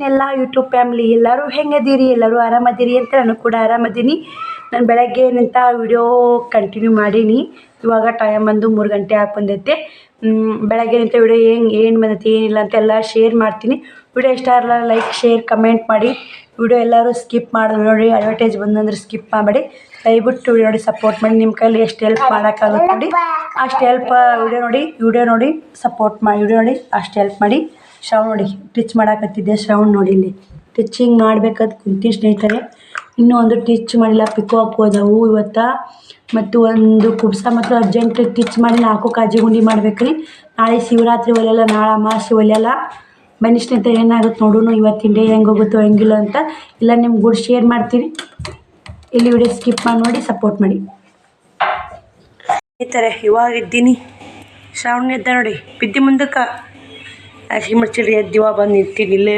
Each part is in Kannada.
ಎಲ್ಲ ಯೂಟ್ಯೂಬ್ ಫ್ಯಾಮಿಲಿ ಎಲ್ಲರೂ ಹೆಂಗದೀರಿ, ಎಲ್ಲರೂ ಆರಾಮದಿರಿ ಅಂತ ನಾನು ಕೂಡ ಆರಾಮದೀನಿ. ನಾನು ಬೆಳಗ್ಗೆ ನಿಂತ ವಿಡಿಯೋ ಕಂಟಿನ್ಯೂ ಮಾಡೀನಿ. ಇವಾಗ ಟೈಮ್ ಬಂದು 3 ಗಂಟೆ ಆಗಿ ಬಂದೈತೆ. ಬೆಳಗ್ಗೆ ನಿಂತ ವಿಡಿಯೋ ಏನು ಬಂದೈತಿ ಏನಿಲ್ಲ ಅಂತೆಲ್ಲ ಶೇರ್ ಮಾಡ್ತೀನಿ. ವಿಡಿಯೋ ಇಷ್ಟ ಆಗಲ್ಲ ಲೈಕ್ ಶೇರ್ ಕಮೆಂಟ್ ಮಾಡಿ. ವಿಡಿಯೋ ಎಲ್ಲರೂ ಸ್ಕಿಪ್ ಮಾಡಿ ನೋಡಿ. ಅಡ್ವರ್ಟೈಸ್ ಬಂದಂದ್ರೆ ಸ್ಕಿಪ್ ಮಾಡಬೇಡಿ. ದಯವಿಟ್ಟು ವಿಡಿಯೋ ನೋಡಿ ಸಪೋರ್ಟ್ ಮಾಡಿ. ನಿಮ್ಮ ಕೈಲಿ ಎಷ್ಟು ಹೆಲ್ಪ್ ಮಾಡೋಕ್ಕಾಗುತ್ತೆ ನೋಡಿ ಅಷ್ಟು ಹೆಲ್ಪ್ ವಿಡಿಯೋ ನೋಡಿ ಸಪೋರ್ಟ್ ಮಾಡಿ. ವಿಡಿಯೋ ನೋಡಿ ಅಷ್ಟು ಹೆಲ್ಪ್ ಮಾಡಿ. ಶ್ರವಣ್ ನೋಡಿ ಟಿಚ್ ಮಾಡಾಕತ್ತಿದ್ದೆ. ಶ್ರವಣ್ ನೋಡಿ ಇಲ್ಲಿ ಟಿಚ್ಚಿಂಗ್ ಮಾಡ್ಬೇಕಂತ ಕುಂತಿ ಸ್ನೇಹಿತರೆ. ಇನ್ನೂ ಒಂದು ಟಿಚ್ ಮಾಡಿಲ್ಲ. ಪಿಕೋ ಹಾಕೋದವು ಇವತ್ತು. ಮತ್ತು ಒಂದು ಕುಬ್ಸ ಮತ್ತು ಅರ್ಜೆಂಟ್ ಟಿಚ್ ಮಾಡಿ 4 ಕಾಜಿ ಗುಂಡಿ ಮಾಡ್ಬೇಕು ರೀ. ನಾಳೆ ಶಿವರಾತ್ರಿ ಒಲೆಯಲ್ಲ, ನಾಳೆ ಅಮಾವಾಸ್ಯೆ ಒಲೆಯಲ್ಲ. ಬನ್ನಿ ಸ್ನೇಹಿತರೆ ಏನಾಗುತ್ತೆ ನೋಡೋಣ ಇವತ್ತಿನ ಡೇ ಹೆಂಗೆ ಹೋಗುತ್ತೋ ಹೆಂಗಿಲ್ಲ ಅಂತ ಇಲ್ಲ ನಿಮ್ಗೆ ಕೂಡ ಶೇರ್ ಮಾಡ್ತೀನಿ. ಇಲ್ಲಿ ವಿಡಿಯೋ ಸ್ಕಿಪ್ ಮಾಡಿ ನೋಡಿ ಸಪೋರ್ಟ್ ಮಾಡಿ ಸ್ನೇಹಿತರೆ. ಇವಾಗ ಇದ್ದೀನಿ. ಶ್ರಾವಣ ಎದ್ದ ನೋಡಿ ಬಿದ್ದಿ ಮುಂದಕ್ಕೆ ಹಸಿ ಮಿರ್ಚಿರಿ ಎದ್ದಿವ ಬಂದು ನಿಂತೀನಿ ಇಲ್ಲೇ.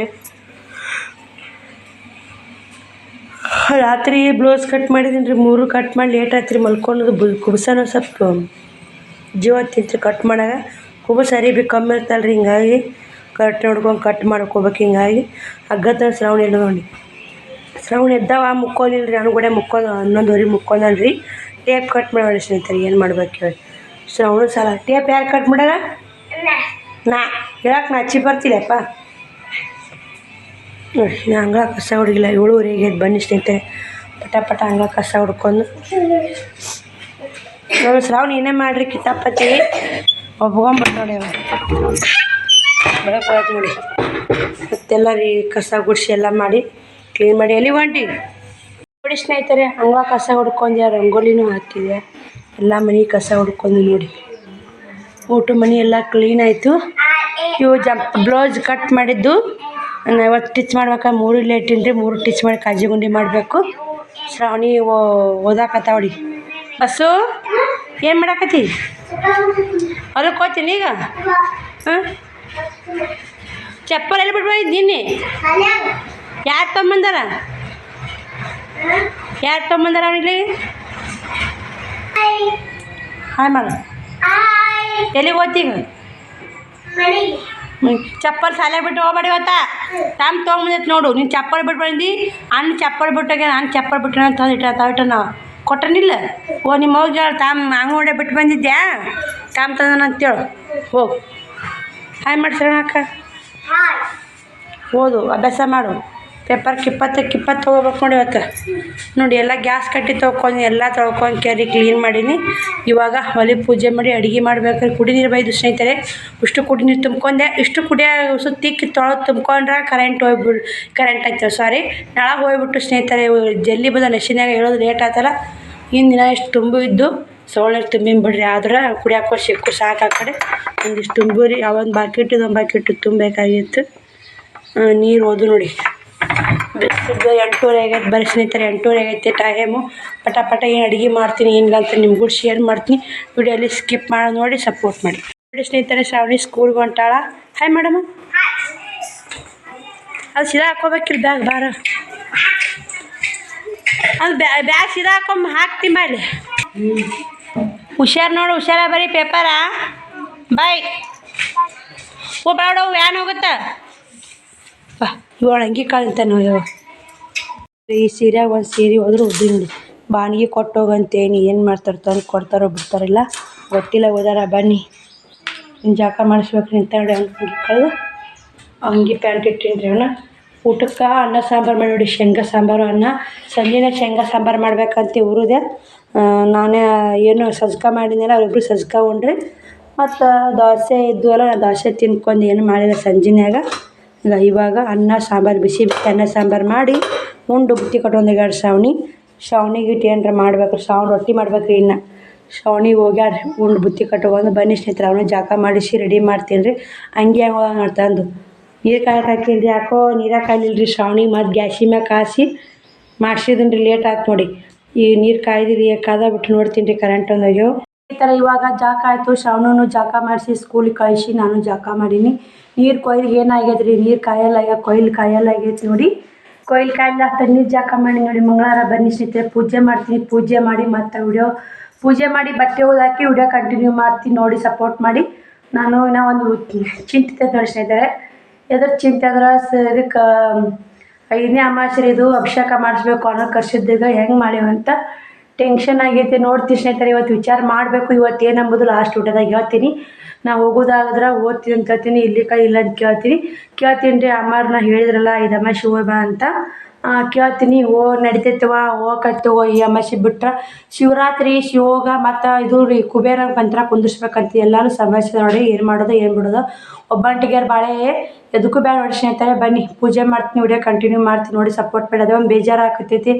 ರಾತ್ರಿ ಬ್ಲೌಸ್ ಕಟ್ ಮಾಡಿದ್ದೀನಿ ರೀ. 3 ಕಟ್ ಮಾಡಿ ಲೇಟ್ ಆಯ್ತು ರೀ. ಮಲ್ಕೊಳ್ಳೋದು ಕುಬಸನೂ ಸ್ವಲ್ಪ ಜೀವ ತಿಂತ್ರಿ ಕಟ್ ಮಾಡಾಗ. ಕುಬಸ ಅರಿಬಿ ಕಮ್ಮಿ ಇರ್ತಲ್ಲ ರೀ, ಹಿಂಗಾಗಿ ಕರೆಕ್ಟ್ ನೋಡ್ಕೊಂಡು ಕಟ್ ಮಾಡ್ಕೋಬೇಕು. ಹಿಂಗಾಗಿ ಹಗ್ಗದ ಶ್ರಾವಣ ಎಲ್ಲ ನೋಡಿ. ಶ್ರಾವಣ ಎದ್ದಾವ ಮುಕ್ಕೋದಿಲ್ಲ ರೀ. ನಾನು ಕೂಡ 11 ಮುಕ್ಕೊಂದನ್ ರೀ. ಟೇಪ್ ಕಟ್ ಮಾಡಿ ಸ್ನೇಹಿತರೆ ಏನು ಮಾಡ್ಬೇಕು ಹೇಳಿ. ಶ್ರಾವಣ ಸಾಲ ಟೇಪ್ ಯಾರು ಕಟ್ ಮಾಡ್ಯಾರ? ನಾ ಹೇಳಕ್ಕೆ ನಾ ಹಚ್ಚಿ ಬರ್ತಿಲ್ಲಪ್ಪ ನೋಡಿ. ನಾ ಅಂಗಳ ಕಸ ಹುಡುಗಿಲ್ಲ. 7:30 ಬನ್ನಿ ಸ್ನೇಹಿತರೆ. ಪಟ ಅಂಗಳ ಕಸ ಹುಡ್ಕೊಂಡು ನೋಡಿ. ಶ್ರಾವಣ ಏನೇ ಮಾಡಿರಿ ಕಿತಾಪತಿ ಒಬ್ಕೊಂಬಿಟ್ಟು ನೋಡಿ. ಬೆಳಗ್ಗೆ ಹೋಯ್ತು ನೋಡಿ. ಮತ್ತೆಲ್ಲ ರೀ ಕಸ ಗುಡಿಸಿ ಎಲ್ಲ ಮಾಡಿ ಕ್ಲೀನ್ ಮಾಡಿ ಎಲ್ಲಿ ಹೊಂಟಿ ನೋಡಿ ಸ್ನೇಹಿತರೆ. ಅಂಗಳ ಕಸ ಹುಡ್ಕೊಂಡೆ, ರಂಗೋಲಿನೂ ಹಾಕಿದೆ. ಎಲ್ಲ ಮನೆ ಕಸ ಹುಡ್ಕೊಂಡು ನೋಡಿ. ಊಟ ಮನೆ ಎಲ್ಲ ಕ್ಲೀನ್ ಆಯಿತು. ಇವು ಬ್ಲೌಸ್ ಕಟ್ ಮಾಡಿದ್ದು ನಾನು ಇವತ್ತು ಟಿಚ್ ಮಾಡ್ಬೇಕು. 3 ಲೇಟಿನ ರೀ. 3 ಟಿಚ್ ಮಾಡಿ ಕಾಜಿ ಗುಂಡಿ ಮಾಡಬೇಕು. ಶ್ರಾವಣಿ ಓದಾಕತ್ತಾವಡಿ. ಬಸ್ಸು ಏನು ಮಾಡಾಕತ್ತಿ? ಹೊಲಕ್ಕೆ ಹೋಗ್ತೀನಿ ಈಗ. ಹಾಂ ಚಪ್ಪಲ್ ಎಲ್ಲಿ ಬಿಟ್ಟು ಇದ್ದೀನಿ? ಯಾರು ತೊಗೊಂಬಂದಾರ ಅವನಿಲ್ಲಿ? ಹಾಯ್ ಮಾಡ. ಎಲ್ಲಿಗೆ ಹೋಗ್ತೀಗ? ಚಪ್ಪಲ್ ಶಾಲೆ ಬಿಟ್ಟು ಹೋಗ್ಬೇಡಿ ಇವತ್ತ. ಟೈಮ್ ತೊಗೊಂಬಂದೈತೆ ನೋಡು. ನೀನು ಚಪ್ಪಲ್ ಬಿಟ್ಟು ಬಂದು ಅನ್ನ ಚಪ್ಪಲ್ ಬಿಟ್ಟಾಗ ನಾನು ಚಪ್ಪಲ್ ಬಿಟ್ಟು ತಂದಿಟ್ಟ ನಾವು ಕೊಟ್ಟನಿಲ್ಲ. ನಿಮ್ಮ ಹೋಗಿ ಹೇಳು ಅಂಗಡಿ ಬಿಟ್ಟು ಬಂದಿದ್ಯಾ ತಂದನ ಅಂತೇಳು. ಹೋಗು ಹಾಯ್ ಮಾಡಿ ಶರಣಕ್ಕ. ಓದು ಅಭ್ಯಾಸ ಮಾಡು. ಪೇಪರ್ ಕಿಪ್ಪತ್ತು ತೊಗೋಬೇಕು ನೋಡಿ ಇವತ್ತು. ನೋಡಿ ಎಲ್ಲ ಗ್ಯಾಸ್ ಕಟ್ಟಿ ತೊಳ್ಕೊಂಡು ಎಲ್ಲ ತೊಳ್ಕೊಂಡು ಕೆರಿ ಕ್ಲೀನ್ ಮಾಡೀನಿ. ಇವಾಗ ಹೊಲಿ ಪೂಜೆ ಮಾಡಿ ಅಡುಗೆ ಮಾಡ್ಬೇಕಾದ್ರೆ ಕುಡಿ ನೀರು ಬೈದು ಸ್ನೇಹಿತರೆ. ಇಷ್ಟು ಕುಡಿ ನೀರು ತುಂಬ್ಕೊಂಡೆ. ಇಷ್ಟು ಸುತ್ತಿಕ್ಕಿ ತೊಳೆದು ತುಂಬ್ಕೊಂಡ್ರೆ ಕರೆಂಟ್ ಆಯ್ತು. ಸಾರಿ ನಾಳೆ ಹೋಗ್ಬಿಟ್ಟು ಸ್ನೇಹಿತರೆ. ಜಲ್ದಿ ಬಂದ ನಶಿನಾಗ ಹೇಳೋದು ಲೇಟ್ ಆಯ್ತಲ್ಲ. ಹಿಂದಿನ ಇಷ್ಟು ತುಂಬಿದ್ದು ಸೊಳ್ಳೆ ತುಂಬಿಬಿಡ್ರಿ. ಆದ್ರೆ ಕುಡಿಯಾಕೋ ಸಿಕ್ಕು ಸಾಕು. ಆ ಕಡೆ ಒಂದಿಷ್ಟು ತುಂಬಿರಿ. ಒಂದು ಬಾಕಿಟ್ಟು ತುಂಬಬೇಕಾಗಿತ್ತು. ನೀರು ಓದು ನೋಡಿ. ಬಿಸಿದ್ದು 8:30 ಆಗೈತೆ. ಬರೀ ಸ್ನೇಹಿತರೆ 8:30 ಆಗೈತೆ ಟೈಮು. ಪಟ ಏನು ಅಡುಗೆ ಮಾಡ್ತೀನಿ ಏನಿಲ್ಲ ಅಂತ ನಿಮ್ಗೂ ಶೇರ್ ಮಾಡ್ತೀನಿ. ವಿಡಿಯೋಲಿ ಸ್ಕಿಪ್ ಮಾಡೋದು ನೋಡಿ ಸಪೋರ್ಟ್ ಮಾಡಿ. ನೋಡಿ ಸ್ನೇಹಿತರೆ ಶ್ರಾವಣಿ ಸ್ಕೂಲ್ಗೆ ಹೊಂಟಾಳ. Hi madam. ಅದು ಸೀದಾ ಹಾಕ್ಕೋಬೇಕಿಲ್ಲ ಬ್ಯಾಗ್ ಬಾರ. ಅದು ಬ್ಯಾಗ್ ಸೀದಾ ಹಾಕ್ತೀನಿ ಬಾಯ್ಲಿ. ಹುಷಾರು ನೋಡು. ಹುಷಾರ ಬರೀ ಪೇಪರಾ. ಬಾಯ್ ಬೇಡ ವ್ಯಾನ್ ಹೋಗುತ್ತಾ ಬಾ. ಇವಾಗ ಅಂಗಿ ಕಾಳಂತ ನಾವು ಈ ಸೀರೆಯಾಗ ಒಂದು ಸೀರೆ ಹೋದ್ರೆ ಉದ್ದಿ ನೋಡಿ. ಬಾಣಿಗೆ ಕೊಟ್ಟೋಗಂತೇನಿ ಏನು ಮಾಡ್ತಾರೆ ತಂದು ಕೊಡ್ತಾರೋ ಬಿಡ್ತಾರಿಲ್ಲ ಗೊತ್ತಿಲ್ಲ. ಹೋದಾರ ಬನ್ನಿ ಇನ್ನು ಜಾಕ ಮಾಡಿಸ್ಬೇಕು ನಿಂತ ನೋಡಿ. ಅಂಗಿ ಕಳೆದು ಅಂಗಿ ಪ್ಯಾಂಟ್ ಇಟ್ಟೀನಿ ರೀ. ಅವನ್ನ ಊಟಕ್ಕೆ ಅನ್ನ ಸಾಂಬಾರು ಮಾಡಿ ನೋಡಿ. ಶೇಂಗಾ ಸಾಂಬಾರು ಅನ್ನ. ಸಂಜೆನ ಶೇಂಗಾ ಸಾಂಬಾರು ಮಾಡ್ಬೇಕಂತ ಇವ್ರದೇ. ನಾನೇ ಏನು ಸಜ್ಕ ಮಾಡಿದ್ನಲ್ಲ ಅವರಿಬ್ರು ಸಜ್ಕ ಉಂಡ್ರಿ. ಮತ್ತು ದೋಸೆ ಇದ್ವಲ್ಲ ದೋಸೆ ತಿನ್ಕೊಂಡು ಏನು ಮಾಡಿಲ್ಲ ಸಂಜೆನ್ಯಾಗ. ಇವಾಗ ಅನ್ನ ಸಾಂಬಾರು ಬಿಸಿ ಅನ್ನ ಸಾಂಬಾರು ಮಾಡಿ ಉಂಡು ಬುತ್ತಿ ಕಟ್ಟೊಂದು 2 ಶ್ರಾವಣಿಗೆ ಇಟ್ಟು ಏನಾರ ಮಾಡ್ಬೇಕು. ಶ್ರಾವಣ ರೊಟ್ಟಿ ಮಾಡ್ಬೇಕು. ಇನ್ನು ಶ್ರಾವಣಿಗೆ ಹೋಗ್ಯಾರ ಉಂಡು ಬುತ್ತಿ ಕಟ್ಟೋಗಂದು ಬನ್ನಿ ಸ್ನೇಹಿತರೆ. ಅವನು ಜಾಕ ಮಾಡಿಸಿ ರೆಡಿ ಮಾಡ್ತೀನಿ ರೀ. ಹಂಗೆ ತಂದು ನೀರು ಕಾಯಕ್ಕೆ ಯಾಕೋ ನೀರಾಗ ಕಾಯಲಿಲ್ಲ ರೀ ಶ್ರಾವಣಿಗೆ. ಮತ್ತು ಗ್ಯಾಸಿ ಮ್ಯಾಗ ಕಾಸಿ ಮಾಡ್ಸಿದ್ದೀನಿ ರೀ. ಲೇಟ್ ಆಯ್ತು ನೋಡಿ. ಈ ನೀರು ಕಾಯ್ದಿರಿ ಕಾದ ಬಿಟ್ಟು ನೋಡ್ತೀನಿ ರೀ ಕರೆಂಟ್ ಒಂದಾಗ್ಯೋ ಈ ಥರ. ಇವಾಗ ಜಾಕ ಆಯಿತು. ಶ್ರಾವಣನು ಜಾಕ ಮಾಡಿಸಿ ಸ್ಕೂಲಿಗೆ ಕಳಿಸಿ ನಾನು ಜಾಕ ಮಾಡೀನಿ. ನೀರು ಕೊಯ್ಲು ಏನಾಗೈತೆ ರೀ. ನೀರು ಕಾಯಲ್ಲಾಗ ಕೊಯ್ಲು ಕಾಯಲ್ಲಾಗೈತೆ ನೋಡಿ. ಕೊಯ್ಲು ಕಾಯಿಲ್ಲ ತಣ್ಣೀರು ಜಾಕ ಮಾಡಿ ನೋಡಿ. ಮಂಗಳವಾರ ಬನ್ನಿ ಸ್ನೇಹಿತರೆ ಪೂಜೆ ಮಾಡ್ತೀನಿ. ಪೂಜೆ ಮಾಡಿ ಮತ್ತು ಪೂಜೆ ಮಾಡಿ ಬಟ್ಟೆ ಹೋದಾಕಿ ವಿಡಿಯೋ ಕಂಟಿನ್ಯೂ ಮಾಡ್ತೀನಿ ನೋಡಿ ಸಪೋರ್ಟ್ ಮಾಡಿ. ನಾನು ಇನ್ನೂ ಒಂದು ಚಿಂತಿತೆ ನೋಡಿ ಸ್ನೇಹಿತರೆ. ಎದ್ರ ಚಿಂತೆ ಅಂದ್ರೆ ಇದಕ್ಕೆ 5ನೇ ಅಮಾವಾಸ್ಯೆ ಇದು ಅಭಿಷೇಕ ಮಾಡಿಸ್ಬೇಕು ಅನ್ನೋ ಕರ್ಸಿದ್ದೀಗ ಹೆಂಗೆ ಮಾಡೀವಂತ ಟೆನ್ಷನ್ ಆಗೈತಿ. ನೋಡ್ತೀನಿ ಸ್ನೇಹಿತರೆ, ಇವತ್ತು ವಿಚಾರ ಮಾಡಬೇಕು. ಇವತ್ತು ಏನಂಬುದು ಲಾಸ್ಟ್ ಊಟದಾಗ ಹೇಳ್ತೀನಿ. ನಾ ಹೋಗೋದಾದ್ರೆ ಓದ್ತೀನಿ ಅಂತ ಹೇಳ್ತೀನಿ, ಇಲ್ಲಿ ಕೈ ಇಲ್ಲ ಅಂತ ಕೇಳ್ತೀನಿ ರೀ. ಅಮ್ಮಾರನ್ನ ಹೇಳಿದ್ರಲ್ಲ 5 ಅಮಾವಾಸ್ಯೆ ಹೋಗಿ ಬಾ ಅಂತ ಕೇಳ್ತೀನಿ. ನಡಿತೈತವ ಹೋಗತ್ತವ. ಈ ಅಮಾವಾಸ್ಯೆ ಬಿಟ್ರೆ ಶಿವರಾತ್ರಿ ಶಿವೋಗ ಮತ್ತು ಇದು ರೀ ಕುಬೇರ ಮಂತ್ರ ಕುಂದಿರ್ಸ್ಬೇಕಂತ ಎಲ್ಲರೂ ಸಮಸ್ಯೆ ನೋಡಿ ಏನು ಮಾಡೋದು ಏನು ಬಿಡೋದು. ಒಬ್ಬಂಟಿಗ್ಯಾರ ಬಾಳೆ ಎದಕ್ಕೂ ಬೇಡ ನೋಡಿ ಸ್ನೇಹಿತರೆ. ಬನ್ನಿ ಪೂಜೆ ಮಾಡ್ತೀನಿ, ವಿಡಿಯೋ ಕಂಟಿನ್ಯೂ ಮಾಡ್ತೀನಿ. ನೋಡಿ ಸಪೋರ್ಟ್ ಮಾಡಿ. ಅದೇ ಒಂದು ಬೇಜಾರು ಆಗ್ತೈತಿ,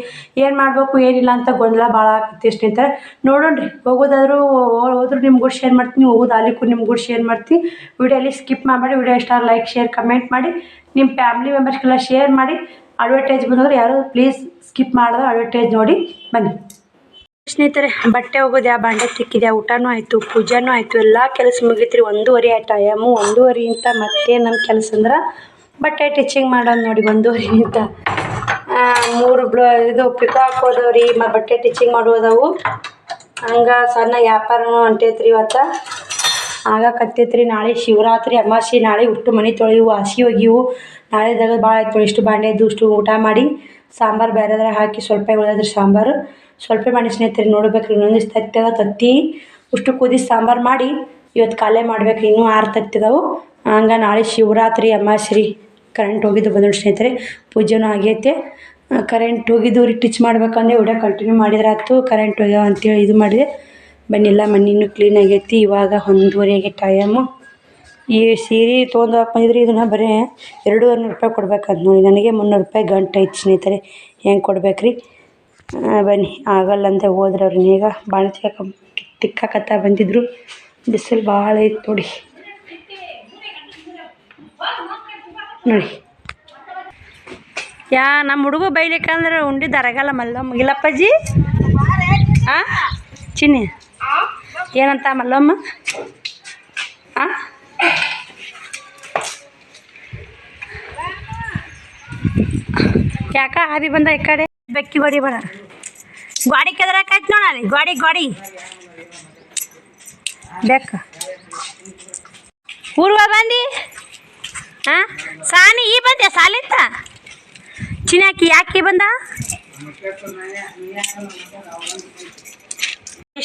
ಏನು ಮಾಡಬೇಕು ಏನಿಲ್ಲ ಅಂತ ಗೊಂದಲ ಭಾಳ ಆಗ್ತೈತಿ ಸ್ನೇಹಿತರೆ. ನೋಡೋಣ್ರಿ, ಹೋಗೋದಾದ್ರೂ ಹೋದ್ರು ನಿಮ್ಗೂ ಶೇರ್ ಮಾಡ್ತೀನಿ, ಹೋಗೋದು ಅಲ್ಲಿಗೂ ನಿಮ್ಗೂ ಶೇರ್ ಮಾಡ್ತೀನಿ. ವಿಡಿಯೋಲಿ ಸ್ಕಿಪ್ ಮಾಡಿ ವಿಡಿಯೋ ಇಷ್ಟ ಲೈಕ್ ಶೇರ್ ಕಮೆಂಟ್ ಮಾಡಿ, ನಿಮ್ಮ ಫ್ಯಾಮಿಲಿ ಮೆಂಬರ್ಸ್ಗೆಲ್ಲ ಶೇರ್ ಮಾಡಿ. ಅಡ್ವರ್ಟೈಸ್ ಬಂದ್ರೆ ಯಾರು ಪ್ಲೀಸ್ ಸ್ಕಿಪ್ ಮಾಡಿದ್ರೆ ಅಡ್ವರ್ಟೈಸ್ ನೋಡಿ ಬನ್ನಿ ಸ್ನೇಹಿತರೆ. ಬಟ್ಟೆ ಹೋಗೋದು ಯಾವ ಬಾಂಡೆ ತಿಕ್ಕಿದೆ, ಊಟನೂ ಆಯಿತು, ಪೂಜೆನೂ ಆಯಿತು, ಎಲ್ಲ ಕೆಲಸ ಮುಗೀತ್ರಿ. 1:30 ಆಯ್ತು ಟೈಮು. 1:30 ಅಂತ ಮತ್ತೆ ನಮ್ಮ ಕೆಲಸ ಅಂದ್ರೆ ಬಟ್ಟೆ ಟಿಚಿಂಗ್ ಮಾಡೋದು ನೋಡಿ. 1:30 ಅಂತ 3 ಇದು ಪಿಕೋ ಹಾಕೋದವ್ರಿ, ಬಟ್ಟೆ ಟಿಚಿಂಗ್ ಮಾಡೋದವು. ಹಂಗೆ ಸಣ್ಣ ವ್ಯಾಪಾರನೂ ಹೊಂಟೈತ್ರಿ. ಇವತ್ತು ಆಗಕತ್ತೈತ್ರಿ. ನಾಳೆ ಶಿವರಾತ್ರಿ ಅಮಾವಾಸ್ಯೆ, ನಾಳೆ ಉಟ್ಟು ಮನೆ ತೊಳೆಯುವು, ಹಸಿ ಒಗಿವು. ನಾಳೆದಾಗ ಭಾಳ ಆಯ್ತು. ಇಷ್ಟು ಬಾಂಡೆ ಇದ್ದು ಇಷ್ಟು ಊಟ ಮಾಡಿ ಸಾಂಬಾರು ಬೇರೆದ್ರೆ ಹಾಕಿ ಸ್ವಲ್ಪ ಉಳಿದ್ರಿ ಸಾಂಬಾರು ಸ್ವಲ್ಪ ಮಾಡಿ ಸ್ನೇಹಿತರೆ. ನೋಡ್ಬೇಕ್ರಿ, ಇನ್ನೊಂದು ತತ್ತಿ ಉಷ್ಟು ಕುದಿಸಿ ಸಾಂಬಾರು ಮಾಡಿ ಇವತ್ತು ಕಾಲೇ ಮಾಡ್ಬೇಕು. ಇನ್ನೂ 6 ತತ್ತಿದಾವು. ಹಂಗೆ ನಾಳೆ ಶಿವರಾತ್ರಿ ಅಮಾವಾಸ್ಯೆ. ಕರೆಂಟ್ ಹೋಗಿದ್ದು ಬಂದಳು ಸ್ನೇಹಿತರೆ. ಪೂಜೆನೂ ಆಗೈತೆ. ಕರೆಂಟ್ ಹೋಗಿದ್ದು ಟಿಚ್ ಮಾಡ್ಬೇಕಂದ್ರೆ ವಿಡಿಯೋ ಕಂಟಿನ್ಯೂ ಮಾಡಿದ್ರೆ ಆಯ್ತು. ಕರೆಂಟ್ ಹೋಗ್ಯಾವ ಅಂತೇಳಿ ಇದು ಮಾಡಿದೆ. ಬನ್ನಿಲ್ಲ ಮಣ್ಣಿನೂ ಕ್ಲೀನ್ ಆಗೈತಿ. ಇವಾಗ 1:30 ಆಗೈತೆ ಟೈಮು. ಈ ಸೀರೆ ತೊಗೊಂಡು ಹಾಕೊಂಡಿದ್ರಿ, ಇದನ್ನು ಬರೀ 200 ರೂಪಾಯಿ ಕೊಡ್ಬೇಕಂತ ನೋಡಿ. ನನಗೆ 300 ರೂಪಾಯಿ ಗಂಟು ಐತೆ ಸ್ನೇಹಿತರೆ. ಹೆಂಗೆ ಕೊಡ್ಬೇಕ್ರಿ? ಬನ್ನಿ, ಆಗಲ್ಲ ಅಂತ ಹೋದ್ರೆ ಅವ್ರನ್ನ ಈಗ ಬಾಣ ತಿಕ್ಕತ್ತ ಬಂದಿದ್ರು. ಬಿಸಿಲು ಭಾಳ ಐತೆ ನೋಡಿ. ನಮ್ಮ ಹುಡುಗ ಬೈಲಿಕ್ಕಂದ್ರೆ ಉಂಡಿದ್ದು ಅರಗಲ್ಲ ಮಲ್ಲಮ್ಮ. ಇಲ್ಲಪ್ಪಾಜಿ ಚಿನ್ನಿ ಏನಂತ ಮಲ್ಲಮ್ಮ? ಯಾಕ ಆದಿ ಬಂದ ಈ ಕಡೆ ಬೆಕ್ಕಿ ಗೋಡಿ ಬೇಡ ಗಾಡಿ ಕೆದ್ರಾಕಾಯ್ತು ನೋಡಲ್ಲಿ. ಗಾಡಿ ಬೆಕ್ಕ ಊರ್ವ ಬಂದು ಸಾನಿ ಈ ಬಂದೆ ಸಾಲಿಂದ ಚಿನ್ನಾಕಿ ಯಾಕೆ ಬಂದ